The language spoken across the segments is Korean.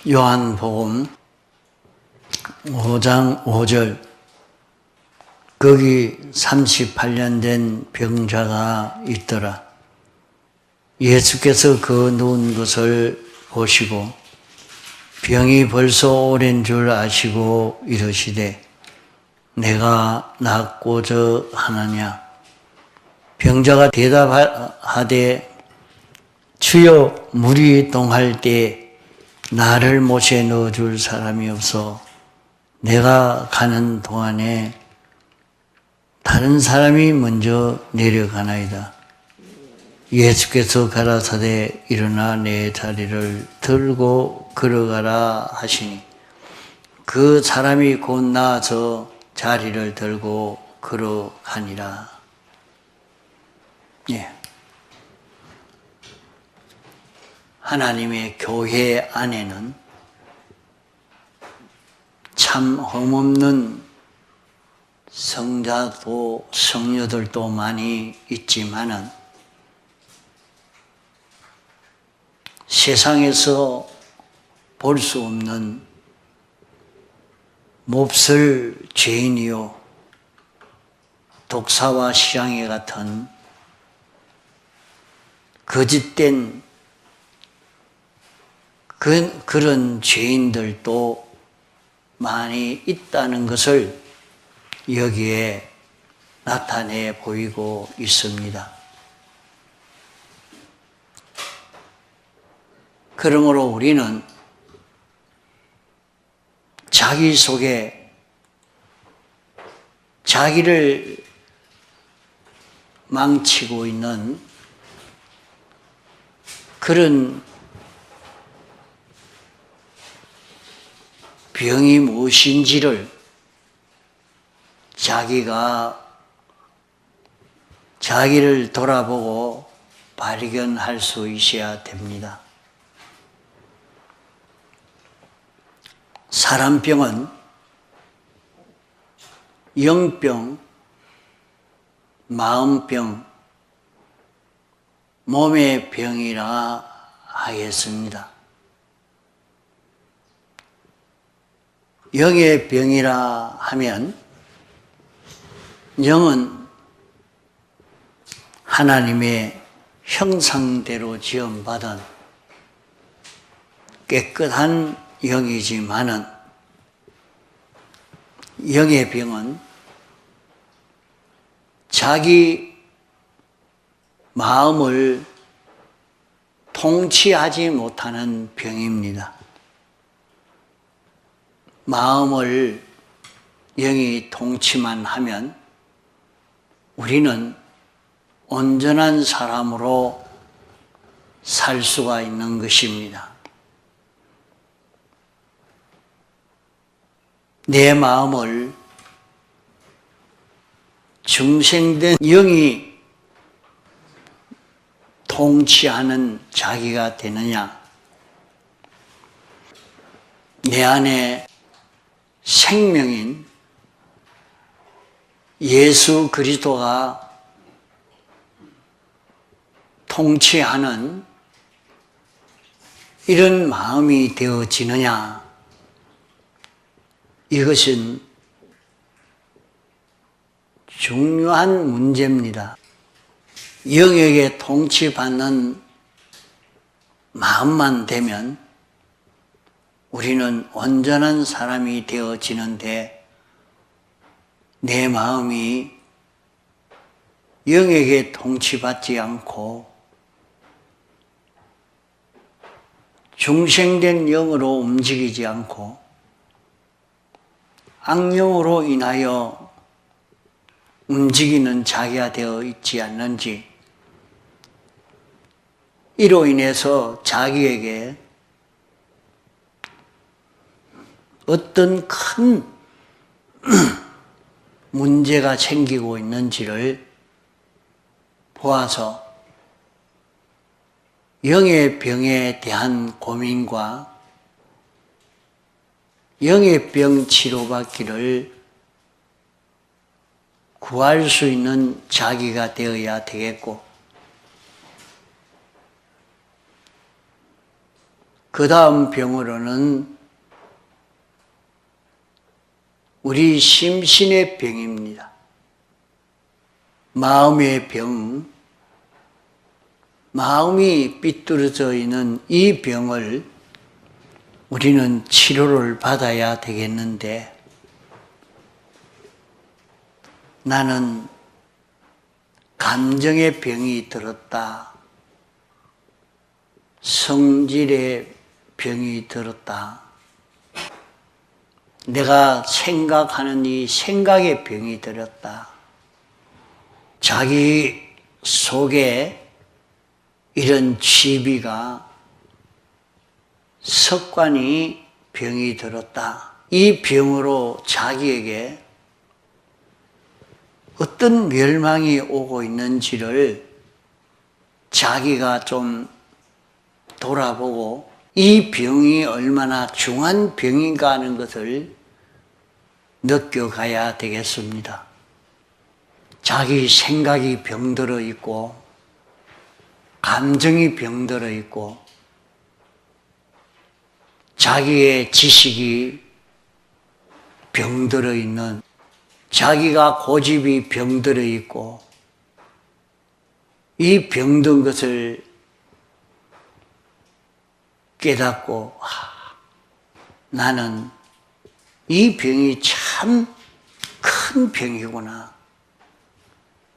요한복음 5장 5절 거기 38년 된 병자가 있더라. 예수께서 그 누운 것을 보시고 병이 벌써 오랜 줄 아시고 이르시되 내가 낫고자 하느냐. 병자가 대답하되 주여 물이 동할 때 나를 못에 넣어줄 사람이 없어 내가 가는 동안에 다른 사람이 먼저 내려가나이다. 예수께서 가라사대 일어나 내 자리를 들고 걸어가라 하시니 그 사람이 곧 나아서 자리를 들고 걸어가니라. 예. 하나님의 교회 안에는 참 흠없는 성자도 성녀들도 많이 있지만은 세상에서 볼 수 없는 몹쓸 죄인이요 독사와 시장애 같은 거짓된 그런 죄인들도 많이 있다는 것을 여기에 나타내 보이고 있습니다. 그러므로 우리는 자기 속에 자기를 망치고 있는 그런 병이 무엇인지를 자기를 돌아보고 발견할 수 있어야 됩니다. 사람병은 영병, 마음병, 몸의 병이라 하겠습니다. 영의 병이라 하면 영은 하나님의 형상대로 지음받은 깨끗한 영이지만은 영의 병은 자기 마음을 통치하지 못하는 병입니다. 마음을 영이 통치만 하면 우리는 온전한 사람으로 살 수가 있는 것입니다. 내 마음을 중생된 영이 통치하는 자기가 되느냐? 내 안에 생명인 예수 그리스도가 통치하는 이런 마음이 되어지느냐? 이것은 중요한 문제입니다. 영에게 통치받는 마음만 되면 우리는 온전한 사람이 되어지는데 내 마음이 영에게 통치받지 않고 중생된 영으로 움직이지 않고 악령으로 인하여 움직이는 자기가 되어 있지 않는지, 이로 인해서 자기에게 어떤 큰 문제가 생기고 있는지를 보아서 영의 병에 대한 고민과 영의 병 치료받기를 구할 수 있는 자기가 되어야 되겠고, 그 다음 병으로는 우리 심신의 병입니다. 마음의 병, 마음이 삐뚤어져 있는 이 병을 우리는 치료를 받아야 되겠는데, 나는 감정의 병이 들었다, 성질의 병이 들었다, 내가 생각하는 이 생각의 병이 들었다, 자기 속에 이런 취비가, 습관이 병이 들었다. 이 병으로 자기에게 어떤 멸망이 오고 있는지를 자기가 좀 돌아보고 이 병이 얼마나 중한 병인가 하는 것을 느껴가야 되겠습니다. 자기 생각이 병들어 있고, 감정이 병들어 있고, 자기의 지식이 병들어 있는, 자기가 고집이 병들어 있고, 이 병든 것을 깨닫고, 나는 이 병이 참 큰 병이구나.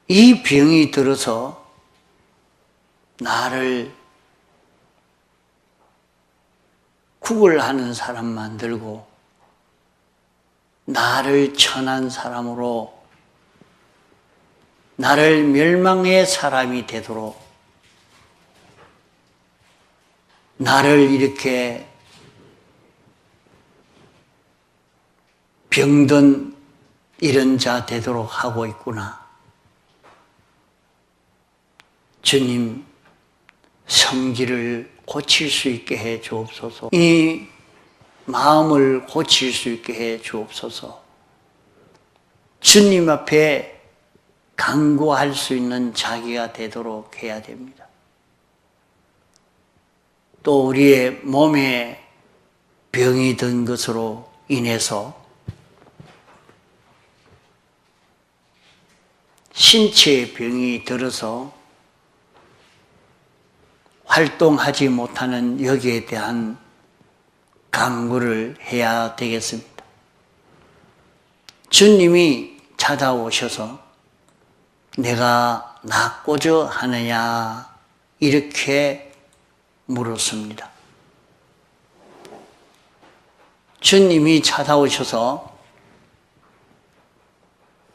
이 병이 들어서 나를 구걸하는 사람 만들고, 나를 천한 사람으로, 나를 멸망의 사람이 되도록, 나를 이렇게 병든 이런 자 되도록 하고 있구나. 주님, 성질을 고칠 수 있게 해 주옵소서. 이 마음을 고칠 수 있게 해 주옵소서. 주님 앞에 간구할 수 있는 자기가 되도록 해야 됩니다. 또 우리의 몸에 병이 든 것으로 인해서 신체에 병이 들어서 활동하지 못하는 여기에 대한 간구를 해야 되겠습니다. 주님이 찾아오셔서 내가 낫고자 하느냐 이렇게 물었습니다. 주님이 찾아오셔서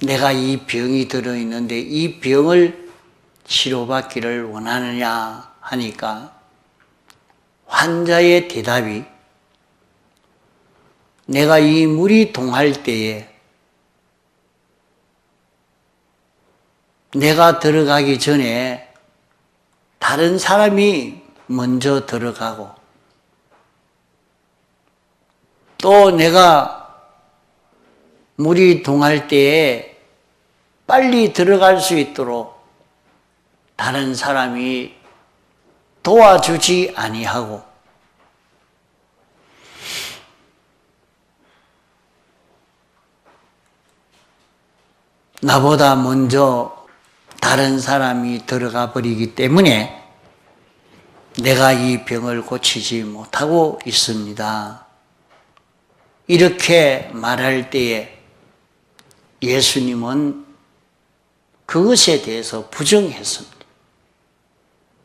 내가 이 병이 들어있는데 이 병을 치료받기를 원하느냐 하니까 환자의 대답이 내가 이 물이 동할 때에 내가 들어가기 전에 다른 사람이 먼저 들어가고 또 내가 물이 동할 때에 빨리 들어갈 수 있도록 다른 사람이 도와주지 아니하고 나보다 먼저 다른 사람이 들어가 버리기 때문에 내가 이 병을 고치지 못하고 있습니다. 이렇게 말할 때에 예수님은 그것에 대해서 부정했습니다.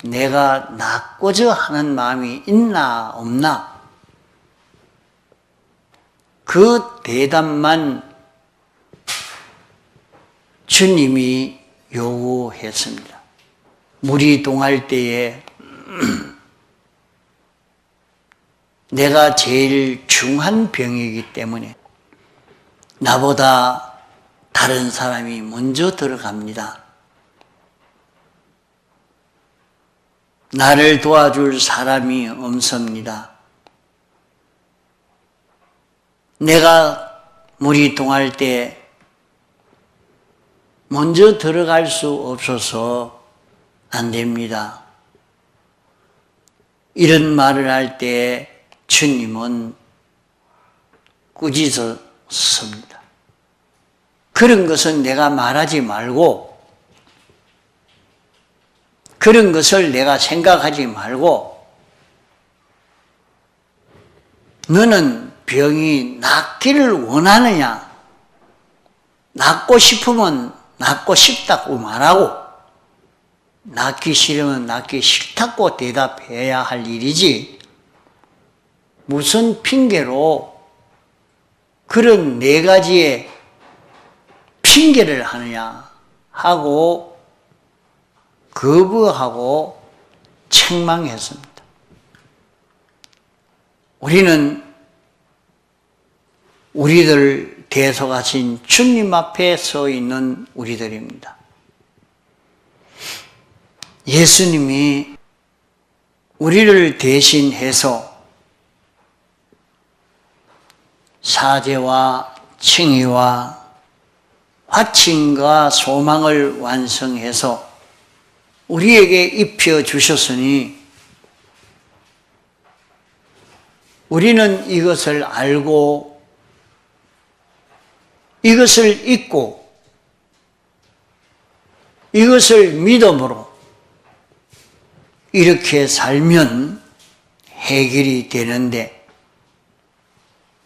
내가 낫고자 하는 마음이 있나 없나 그 대답만 주님이 요구했습니다. 물이 동할 때에 내가 제일 중한 병이기 때문에 나보다 다른 사람이 먼저 들어갑니다. 나를 도와줄 사람이 없습니다. 내가 물이 동할 때 먼저 들어갈 수 없어서 안 됩니다. 이런 말을 할 때 주님은 꾸짖었습니다. 그런 것은 내가 말하지 말고, 그런 것을 내가 생각하지 말고, 너는 병이 낫기를 원하느냐? 낫고 싶으면 낫고 싶다고 말하고, 낫기 싫으면 낫기 싫다고 대답해야 할 일이지, 무슨 핑계로 그런 네 가지의 핑계를 하느냐 하고 거부하고 책망했습니다. 우리는 우리들 대속하신 주님 앞에 서 있는 우리들입니다. 예수님이 우리를 대신해서 사죄와 칭의와 화친과 소망을 완성해서 우리에게 입혀 주셨으니 우리는 이것을 알고 이것을 잊고 이것을 믿음으로 이렇게 살면 해결이 되는데,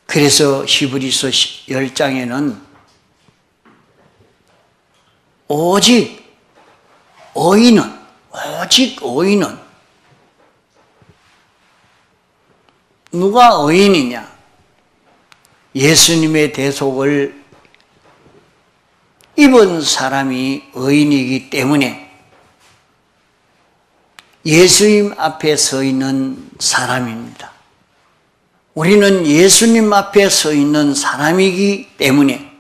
그래서 히브리서 10장에는 오직 의인은 누가 의인이냐? 예수님의 대속을 입은 사람이 의인이기 때문에 예수님 앞에 서 있는 사람입니다. 우리는 예수님 앞에 서 있는 사람이기 때문에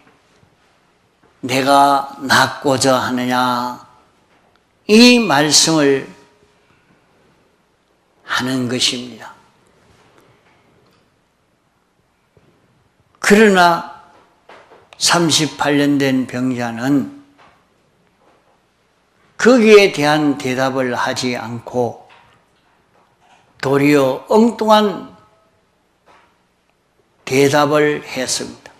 내가 낫고자 하느냐, 이 말씀을 하는 것입니다. 그러나 38년 된 병자는 거기에 대한 대답을 하지 않고 도리어 엉뚱한 대답을 했습니다.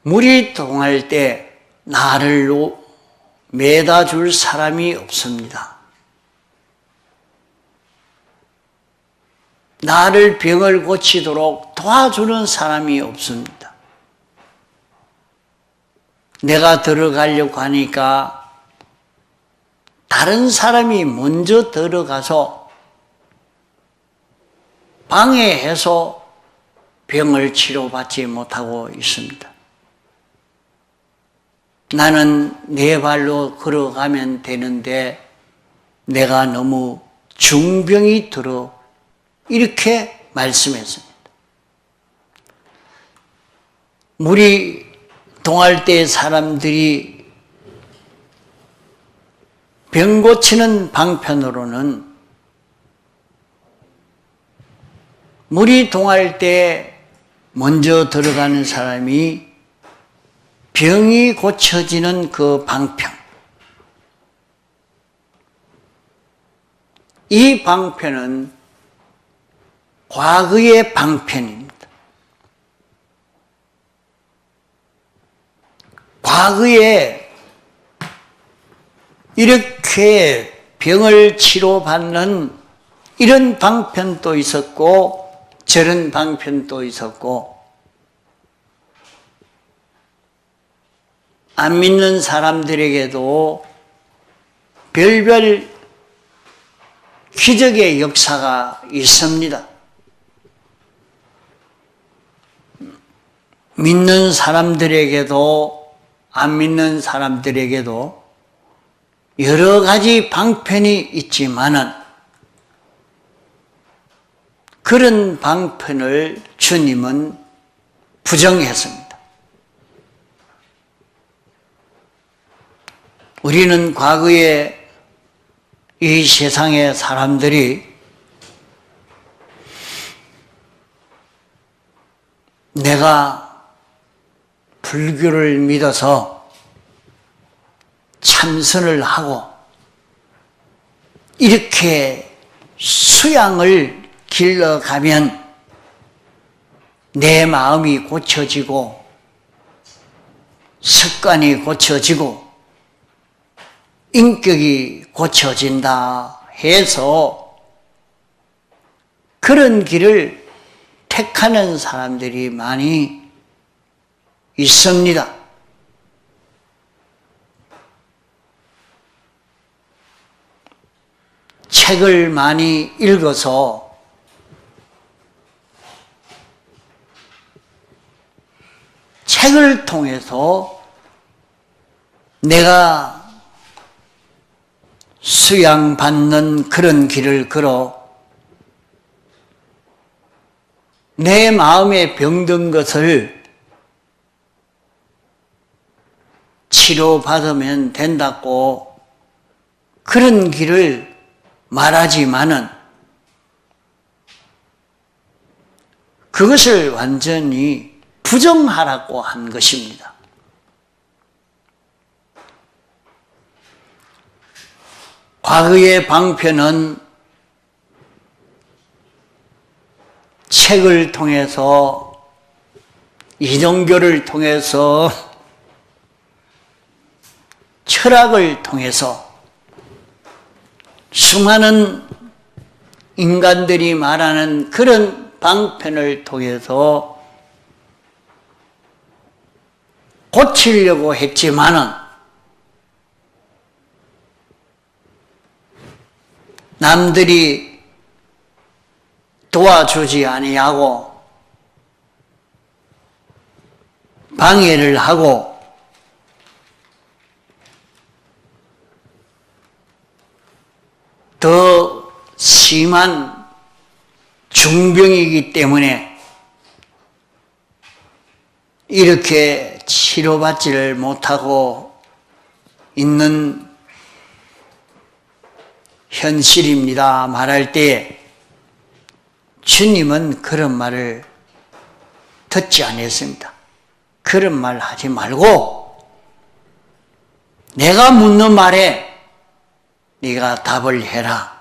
물이 동할 때 나를 매다 줄 사람이 없습니다. 나를 병을 고치도록 도와주는 사람이 없습니다. 내가 들어가려고 하니까 다른 사람이 먼저 들어가서 방해해서 병을 치료받지 못하고 있습니다. 나는 내 발로 걸어가면 되는데 내가 너무 중병이 들어, 이렇게 말씀했습니다. 물이 동할 때 사람들이 병 고치는 방편으로는 물이 동할 때 먼저 들어가는 사람이 병이 고쳐지는 그 방편, 이 방편은 과거의 방편입니다. 과거에 이렇게 병을 치료받는 이런 방편도 있었고 저런 방편도 있었고, 안 믿는 사람들에게도 별별 기적의 역사가 있습니다. 믿는 사람들에게도 안 믿는 사람들에게도 여러 가지 방편이 있지만은 그런 방편을 주님은 부정했습니다. 우리는 과거에 이 세상의 사람들이 내가 불교를 믿어서 참선을 하고 이렇게 수양을 길러가면 내 마음이 고쳐지고 습관이 고쳐지고 인격이 고쳐진다 해서 그런 길을 택하는 사람들이 많이 있습니다. 책을 많이 읽어서 책을 통해서 내가 수양받는 그런 길을 걸어 내 마음에 병든 것을 치료받으면 된다고 그런 길을 말하지만은 그것을 완전히 부정하라고 한 것입니다. 과거의 방편은 책을 통해서 이종교를 통해서 철학을 통해서 수많은 인간들이 말하는 그런 방편을 통해서 고치려고 했지만은 남들이 도와주지 아니하고 방해를 하고 더 심한 중병이기 때문에 이렇게 치료받지를 못하고 있는 현실입니다. 말할 때 주님은 그런 말을 듣지 않았습니다. 그런 말 하지 말고 내가 묻는 말에 네가 답을 해라.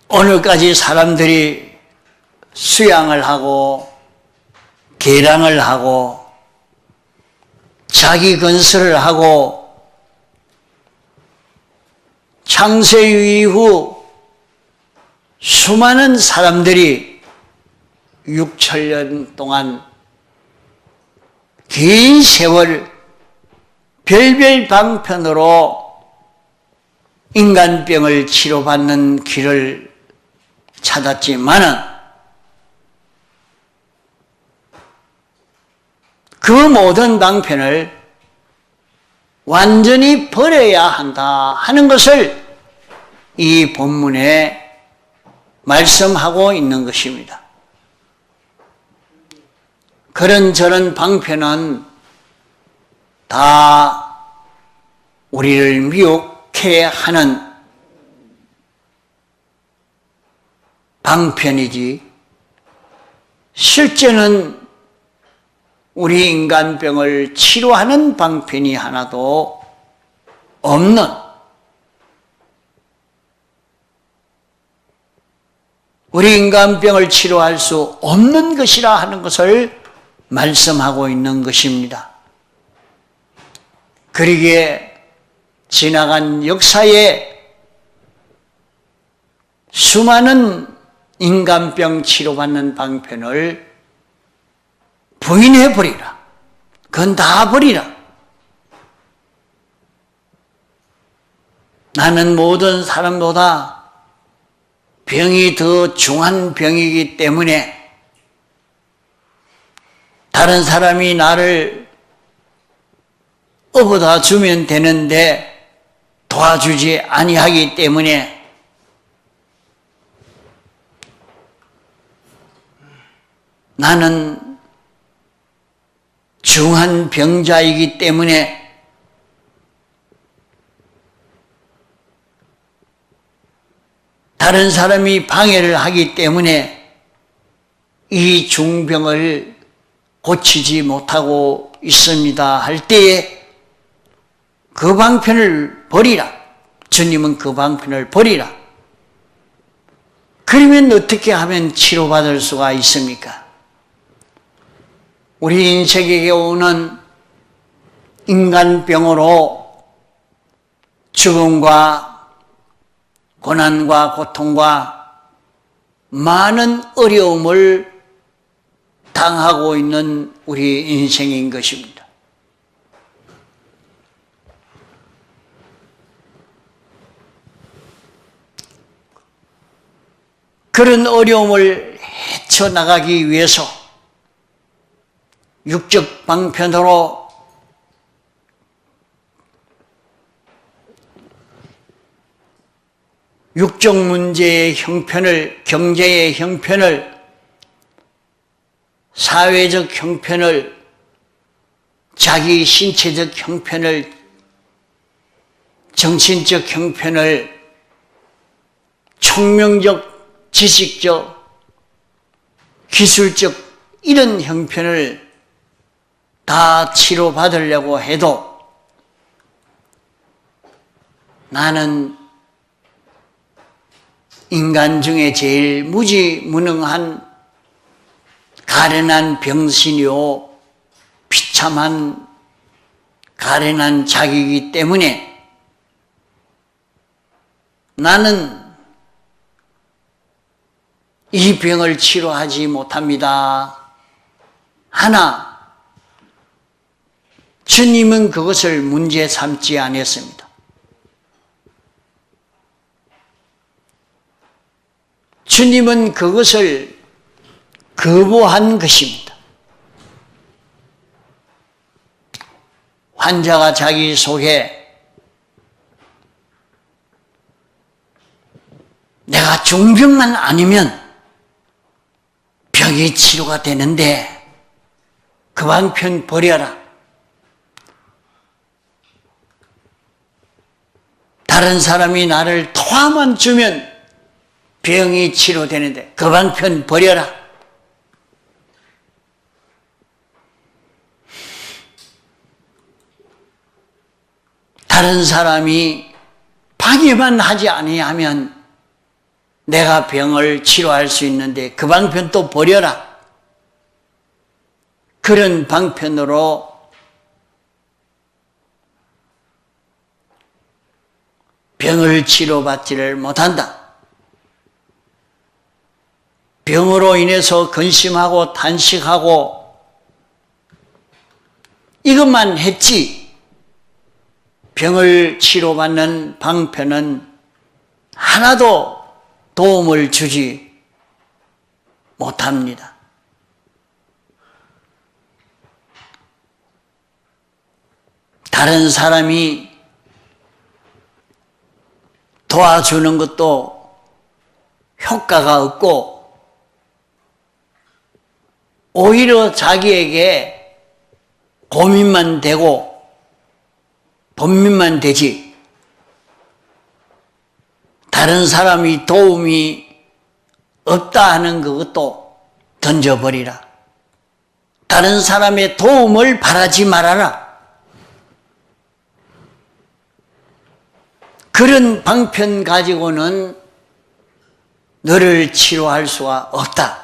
오늘까지 사람들이 수양을 하고 계량을 하고 자기 건설을 하고 창세 이후 수많은 사람들이 6천년 동안 긴 세월 별별 방편으로 인간병을 치료받는 길을 찾았지만은 그 모든 방편을 완전히 버려야 한다 하는 것을 이 본문에 말씀하고 있는 것입니다. 그런저런 방편은 다 우리를 미혹해 하는 방편이지 실제는 우리 인간병을 치료하는 방편이 하나도 없는 우리 인간병을 치료할 수 없는 것이라 하는 것을 말씀하고 있는 것입니다. 그러기에 지나간 역사에 수많은 인간병 치료받는 방편을 부인해버리라. 그건 다 버리라. 나는 모든 사람보다 병이 더 중한 병이기 때문에 다른 사람이 나를 업어다 주면 되는데 도와주지 아니하기 때문에 나는 중한 병자이기 때문에 다른 사람이 방해를 하기 때문에 이 중병을 고치지 못하고 있습니다 할 때에 그 방편을 버리라. 주님은 그 방편을 버리라. 그러면 어떻게 하면 치료받을 수가 있습니까? 우리 인생에게 오는 인간병으로 죽음과 고난과 고통과 많은 어려움을 당하고 있는 우리 인생인 것입니다. 그런 어려움을 헤쳐나가기 위해서 육적 방편으로 육적 문제의 형편을, 경제의 형편을, 사회적 형편을, 자기 신체적 형편을, 정신적 형편을, 총명적, 지식적, 기술적 이런 형편을 다 치료받으려고 해도 나는 인간 중에 제일 무지무능한 가련한 병신이요 비참한 가련한 자기이기 때문에 나는 이 병을 치료하지 못합니다. 하나, 주님은 그것을 문제 삼지 않았습니다. 주님은 그것을 거부한 것입니다. 환자가 자기 속에 내가 중병만 아니면 병이 치료가 되는데 그 방편 버려라. 다른 사람이 나를 토하만 주면 병이 치료되는데 그 방편 버려라. 다른 사람이 방해만 하지 아니하면 내가 병을 치료할 수 있는데 그 방편도 버려라. 그런 방편으로 병을 치료받지를 못한다. 병으로 인해서 근심하고 탄식하고 이것만 했지 병을 치료받는 방편은 하나도 도움을 주지 못합니다. 다른 사람이 도와주는 것도 효과가 없고 오히려 자기에게 고민만 되고 번민만 되지 다른 사람이 도움이 없다 하는 그것도 던져버리라. 다른 사람의 도움을 바라지 말아라. 그런 방편 가지고는 너를 치료할 수가 없다.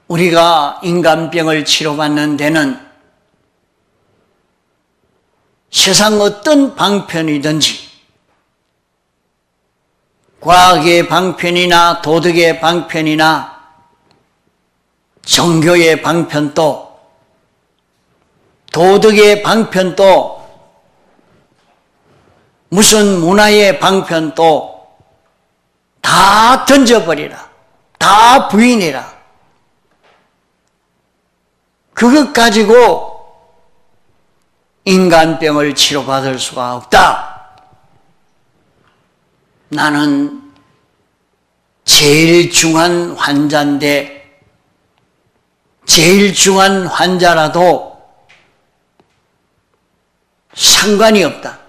우리가 인간병을 치료받는 데는 세상 어떤 방편이든지 과학의 방편이나 도덕의 방편이나 종교의 방편도 도덕의 방편도 무슨 문화의 방편도 다 던져버리라. 다 부인해라. 그것 가지고 인간병을 치료받을 수가 없다. 나는 제일 중한 환자인데 제일 중한 환자라도 상관이 없다.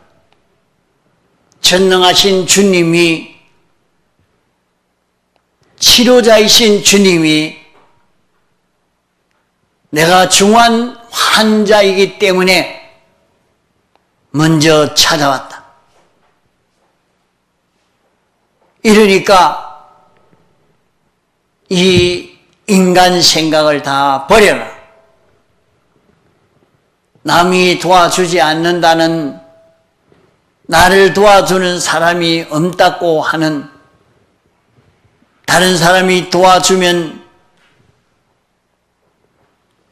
전능하신 주님이 치료자이신 주님이 내가 중환 환자이기 때문에 먼저 찾아왔다. 이러니까 이 인간 생각을 다 버려라. 남이 도와주지 않는다는, 나를 도와주는 사람이 없다고 하는, 다른 사람이 도와주면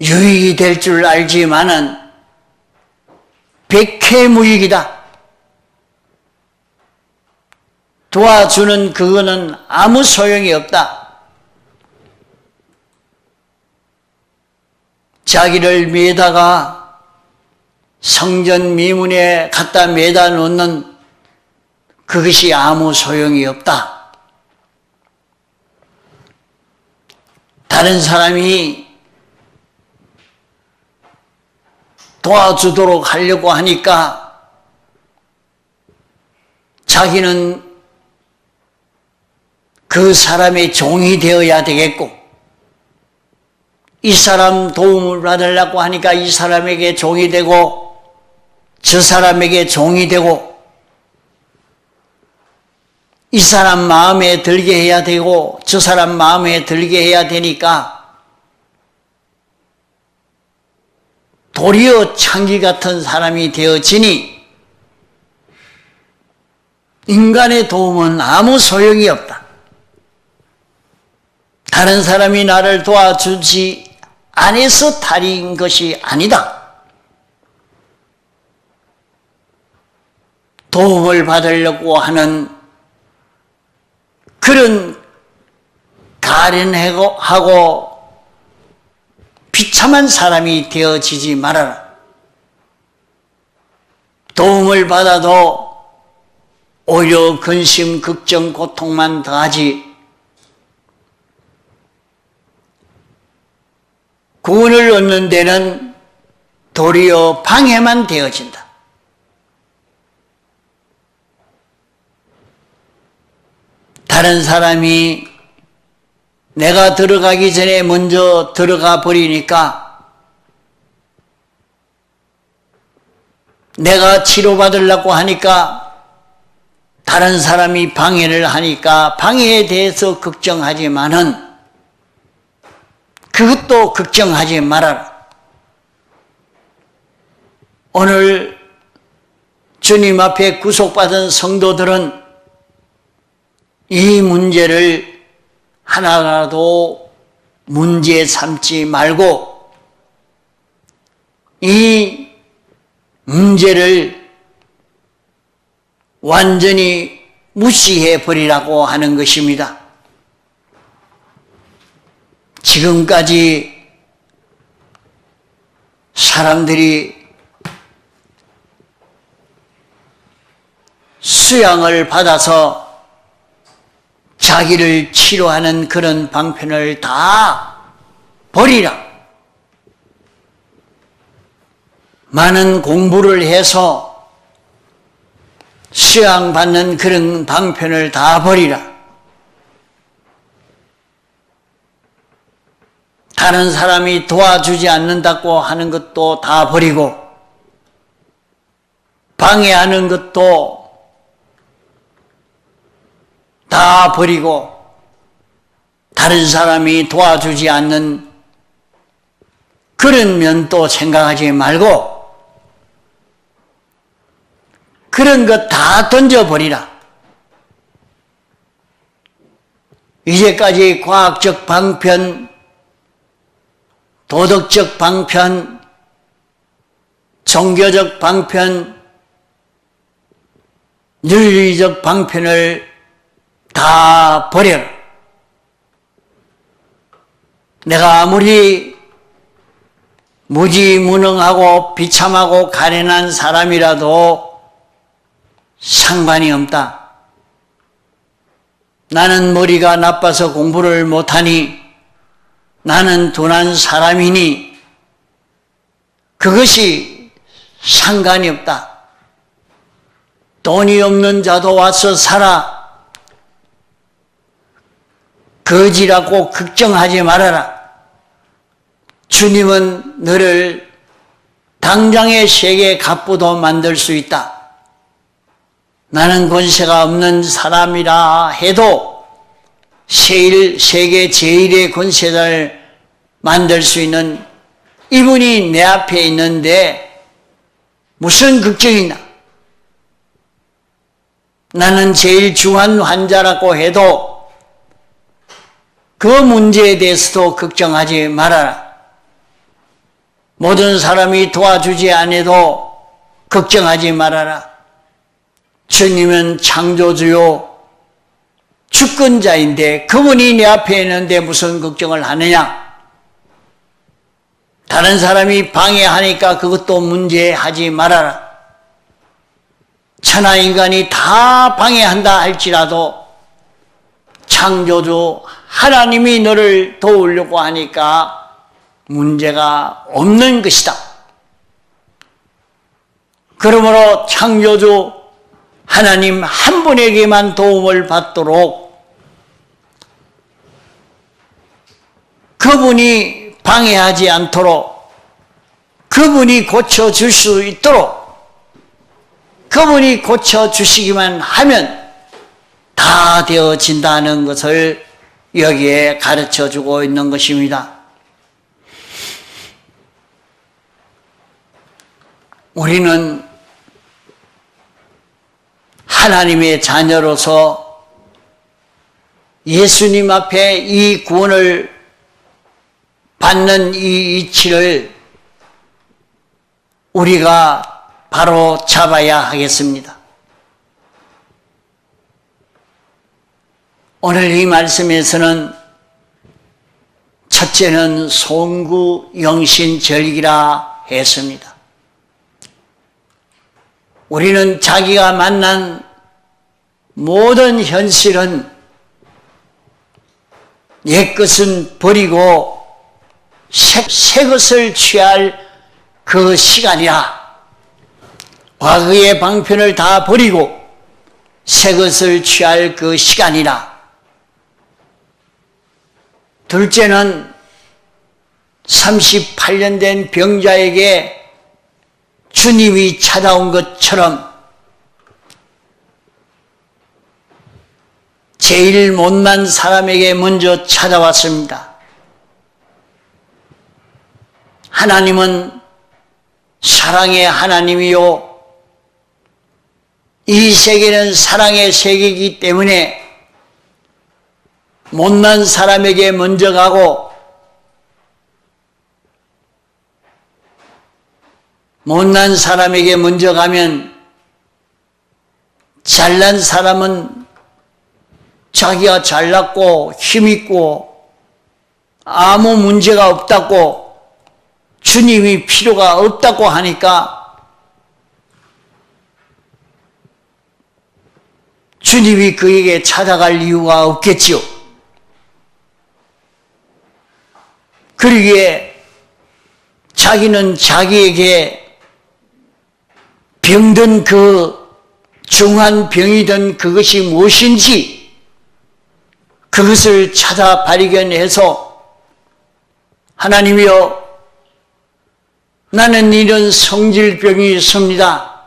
유익이 될 줄 알지만은 백해무익이다. 도와주는 그거는 아무 소용이 없다. 자기를 매다가 성전 미문에 갖다 매다 놓는 그것이 아무 소용이 없다. 다른 사람이 도와주도록 하려고 하니까 자기는 그 사람의 종이 되어야 되겠고, 이 사람 도움을 받으려고 하니까 이 사람에게 종이 되고, 저 사람에게 종이 되고, 이 사람 마음에 들게 해야 되고 저 사람 마음에 들게 해야 되니까 도리어 창기 같은 사람이 되어지니 인간의 도움은 아무 소용이 없다. 다른 사람이 나를 도와주지 않아서 탈인 것이 아니다. 도움을 받으려고 하는 그런 가련하고 비참한 사람이 되어지지 말아라. 도움을 받아도 오히려 근심, 걱정, 고통만 더하지, 구원을 얻는 데는 도리어 방해만 되어진다. 다른 사람이 내가 들어가기 전에 먼저 들어가 버리니까 내가 치료받으려고 하니까 다른 사람이 방해를 하니까 방해에 대해서 걱정하지만은 그것도 걱정하지 말아라. 오늘 주님 앞에 구속받은 성도들은 이 문제를 하나라도 문제 삼지 말고 이 문제를 완전히 무시해 버리라고 하는 것입니다. 지금까지 사람들이 수양을 받아서 자기를 치료하는 그런 방편을 다 버리라. 많은 공부를 해서 수양받는 그런 방편을 다 버리라. 다른 사람이 도와주지 않는다고 하는 것도 다 버리고 방해하는 것도 다 버리고 다른 사람이 도와주지 않는 그런 면도 생각하지 말고 그런 것 다 던져버리라. 이제까지 과학적 방편, 도덕적 방편, 종교적 방편, 윤리적 방편을 다 버려라. 내가 아무리 무지무능하고 비참하고 가련한 사람이라도 상관이 없다. 나는 머리가 나빠서 공부를 못하니, 나는 둔한 사람이니 그것이 상관이 없다. 돈이 없는 자도 와서 살아. 거지라고 걱정하지 말아라. 주님은 너를 당장의 세계 갑부도 만들 수 있다. 나는 권세가 없는 사람이라 해도 세계 제1의 권세자를 만들 수 있는 이분이 내 앞에 있는데 무슨 걱정이나. 나는 제일 중한 환자라고 해도 그 문제에 대해서도 걱정하지 말아라. 모든 사람이 도와주지 않아도 걱정하지 말아라. 주님은 창조주요 주권자인데 그분이 내 앞에 있는데 무슨 걱정을 하느냐. 다른 사람이 방해하니까 그것도 문제하지 말아라. 천하인간이 다 방해한다 할지라도 창조주 하나님이 너를 도우려고 하니까 문제가 없는 것이다. 그러므로 창조주 하나님 한 분에게만 도움을 받도록 그분이 방해하지 않도록 그분이 고쳐줄 수 있도록 그분이 고쳐주시기만 하면 다 되어진다는 것을 여기에 가르쳐주고 있는 것입니다. 우리는 하나님의 자녀로서 예수님 앞에 이 구원을 받는 이 이치를 우리가 바로 잡아야 하겠습니다. 오늘 이 말씀에서는 첫째는 송구영신절기라 했습니다. 우리는 자기가 만난 모든 현실은 옛것은 버리고 새 것을 취할 그 시간이라. 과거의 방편을 다 버리고 새 것을 취할 그 시간이라. 둘째는 38년 된 병자에게 주님이 찾아온 것처럼 제일 못난 사람에게 먼저 찾아왔습니다. 하나님은 사랑의 하나님이요, 이 세계는 사랑의 세계이기 때문에 못난 사람에게 먼저 가고 못난 사람에게 먼저 가면 잘난 사람은 자기가 잘났고 힘있고 아무 문제가 없다고 주님이 필요가 없다고 하니까 주님이 그에게 찾아갈 이유가 없겠지요. 그러기에 자기는 자기에게 병든 그 중한 병이든 그것이 무엇인지 그것을 찾아 발견해서 하나님이여, 나는 이런 성질병이 있습니다.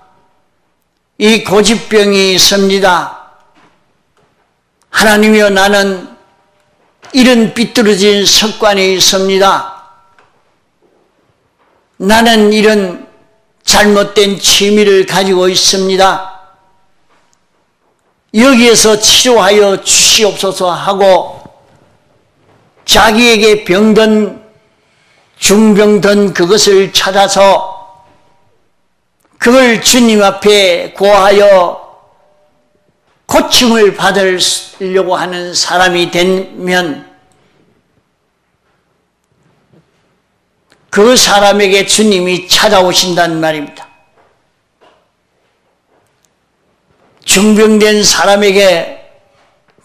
이 고집병이 있습니다. 하나님이여, 나는 이런 삐뚤어진 습관이 있습니다. 나는 이런 잘못된 취미를 가지고 있습니다. 여기에서 치료하여 주시옵소서 하고 자기에게 병든 중병든 그것을 찾아서 그걸 주님 앞에 고하여 고침을 받으려고 하는 사람이 되면 그 사람에게 주님이 찾아오신다는 말입니다. 중병된 사람에게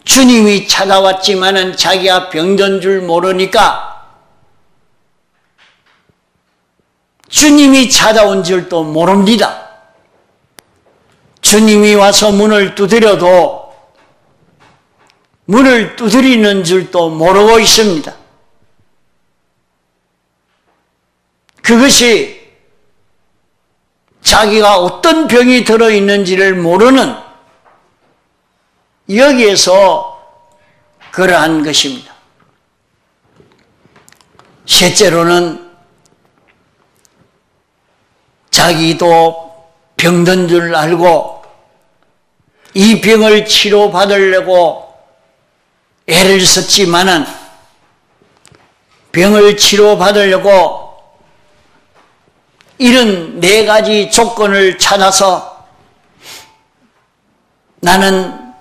주님이 찾아왔지만은 자기가 병든 줄 모르니까 주님이 찾아온 줄도 모릅니다. 주님이 와서 문을 두드려도 문을 두드리는 줄도 모르고 있습니다. 그것이 자기가 어떤 병이 들어있는지를 모르는 여기에서 그러한 것입니다. 셋째로는 자기도 병든 줄 알고 이 병을 치료받으려고 애를 썼지만은 병을 치료받으려고 이런 네 가지 조건을 찾아서 나는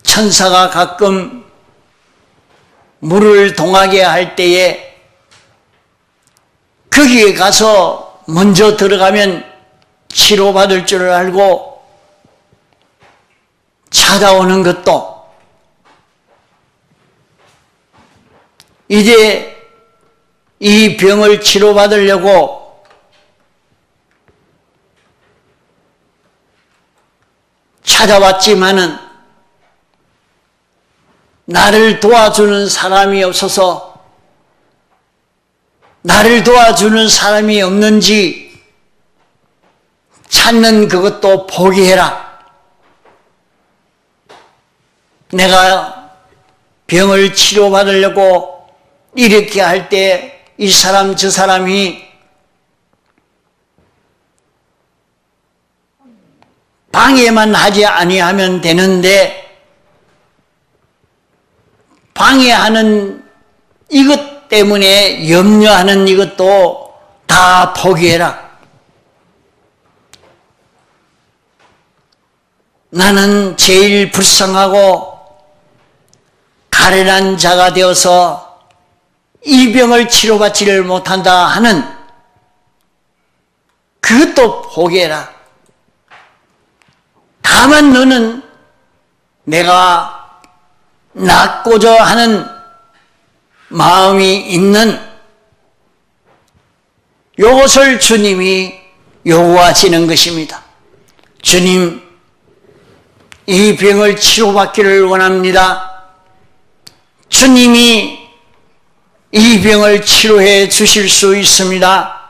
천사가 가끔 물을 동하게 할 때에 거기에 가서 먼저 들어가면 치료받을 줄 알고 찾아오는 것도 이제 이 병을 치료받으려고 찾아왔지만은 나를 도와주는 사람이 없어서 나를 도와주는 사람이 없는지 찾는 그것도 포기해라. 내가 병을 치료받으려고 이렇게 할 때 이 사람 저 사람이 방해만 하지 아니하면 되는데 방해하는 이것 때문에 염려하는 이것도 다 포기해라. 나는 제일 불쌍하고 가련한 자가 되어서 이 병을 치료받지를 못한다 하는 그것도 포기해라. 다만 너는 내가 낫고자 하는 마음이 있는 이것을 주님이 요구하시는 것입니다. 주님, 이 병을 치료받기를 원합니다. 주님이 이 병을 치료해 주실 수 있습니다.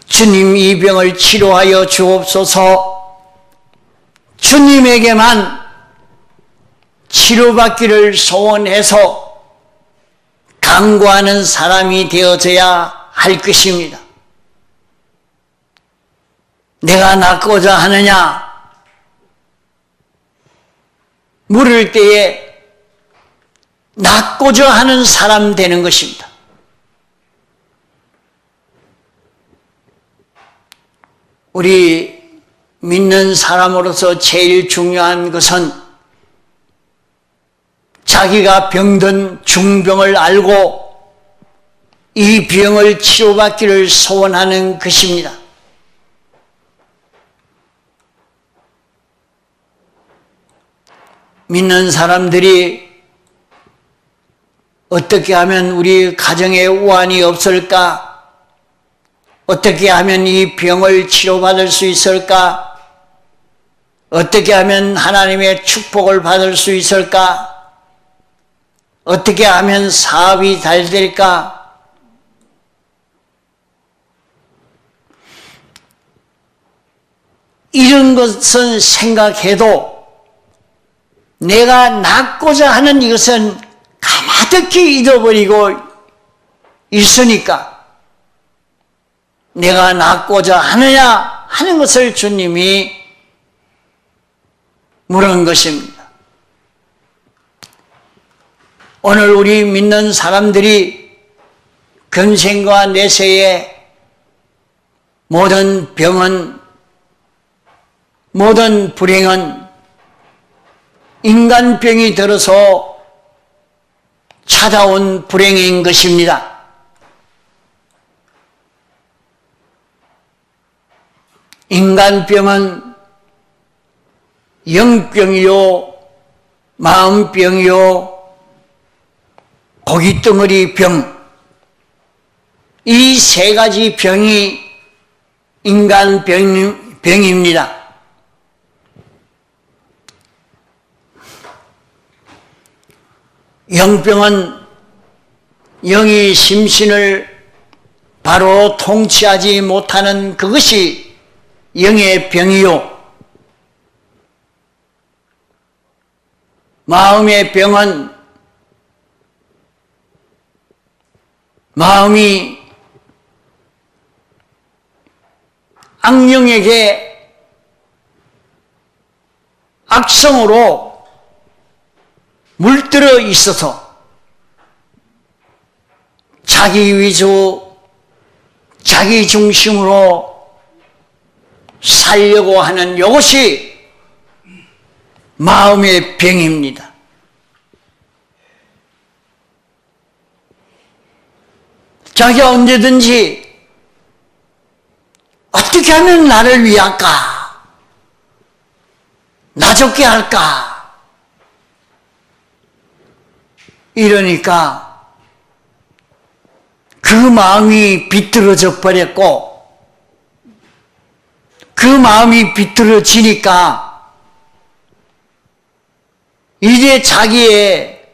주님, 이 병을 치료하여 주옵소서. 주님에게만 치료받기를 소원해서 간구하는 사람이 되어져야 할 것입니다. 내가 낫고자 하느냐 물을 때에 낫고자 하는 사람 되는 것입니다. 우리 믿는 사람으로서 제일 중요한 것은 자기가 병든 중병을 알고 이 병을 치료받기를 소원하는 것입니다. 믿는 사람들이 어떻게 하면 우리 가정에 우환이 없을까? 어떻게 하면 이 병을 치료받을 수 있을까? 어떻게 하면 하나님의 축복을 받을 수 있을까? 어떻게 하면 사업이 잘 될까? 이런 것은 생각해도 내가 낫고자 하는 이것은 가마득히 잊어버리고 있으니까 내가 낫고자 하느냐 하는 것을 주님이 물은 것입니다. 오늘 우리 믿는 사람들이 근생과 내세의 모든 병은, 모든 불행은 인간병이 들어서 찾아온 불행인 것입니다. 인간병은 영병이요, 마음병이요, 고깃덩어리 병, 이 세 가지 병이 인간병입니다. 영병은 영이 심신을 바로 통치하지 못하는 그것이 영의 병이요, 마음의 병은 마음이 악령에게 악성으로 물들어 있어서 자기 위주, 자기 중심으로 살려고 하는 이것이 마음의 병입니다. 자기가 언제든지 어떻게 하면 나를 위할까? 나 좋게 할까? 이러니까 그 마음이 비뚤어져 버렸고, 그 마음이 비뚤어지니까 이제 자기의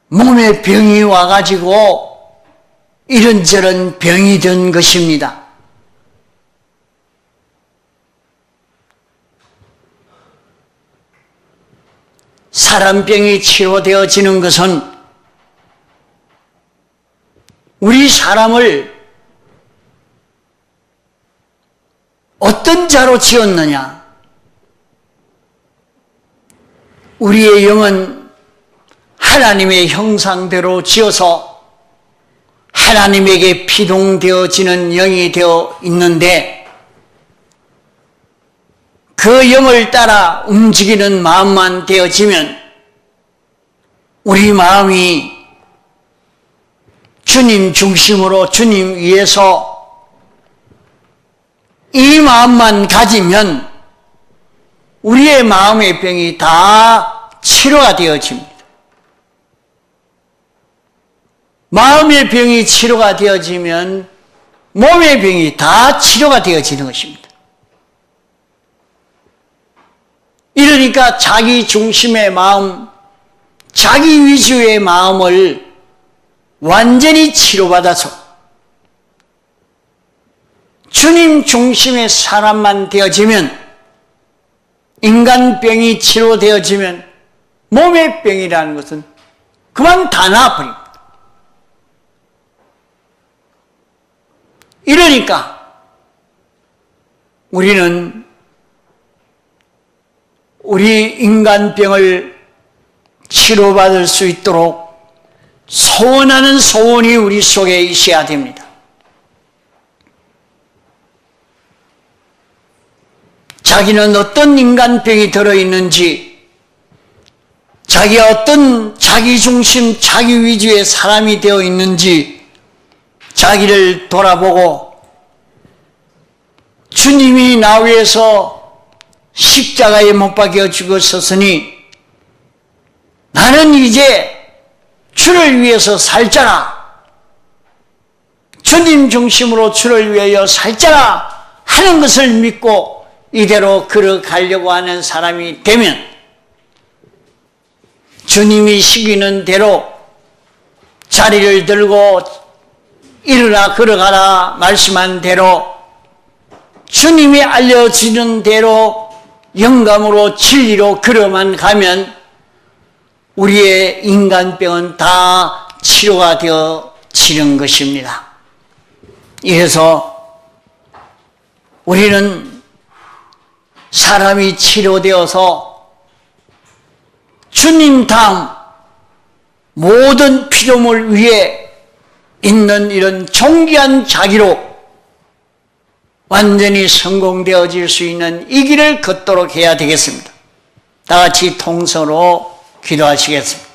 몸에 병이 와가지고 이런저런 병이 된 것입니다. 사람병이 치료되어지는 것은 우리 사람을 어떤 자로 지었느냐? 우리의 영은 하나님의 형상대로 지어서 하나님에게 피동되어지는 영이 되어 있는데, 그 영을 따라 움직이는 마음만 되어지면 우리 마음이 주님 중심으로 주님 위해서 이 마음만 가지면 우리의 마음의 병이 다 치료가 되어집니다. 마음의 병이 치료가 되어지면 몸의 병이 다 치료가 되어지는 것입니다. 이러니까 자기 중심의 마음, 자기 위주의 마음을 완전히 치료받아서 주님 중심의 사람만 되어지면, 인간병이 치료되어지면 몸의 병이라는 것은 그만 다 나아버립니다. 이러니까 우리는 우리 인간병을 치료받을 수 있도록 소원하는 소원이 우리 속에 있어야 됩니다. 자기는 어떤 인간병이 들어있는지, 자기가 어떤 자기 중심, 자기 위주의 사람이 되어 있는지 자기를 돌아보고, 주님이 나 위해서 십자가에 못 박혀 죽었으니 나는 이제 주를 위해서 살자라, 주님 중심으로 주를 위하여 살자라 하는 것을 믿고 이대로 걸어가려고 하는 사람이 되면, 주님이 시키는 대로 자리를 들고 일어나 걸어가라 말씀한 대로, 주님이 알려주는 대로 영감으로 진리로 걸어만 가면 우리의 인간병은 다 치료가 되어지는 것입니다. 이래서 우리는 사람이 치료되어서 주님 다음 모든 피조물 위에 있는 이런 존귀한 자기로 완전히 성공되어질 수 있는 이 길을 걷도록 해야 되겠습니다. 다 같이 통성으로 기도하시겠습니다.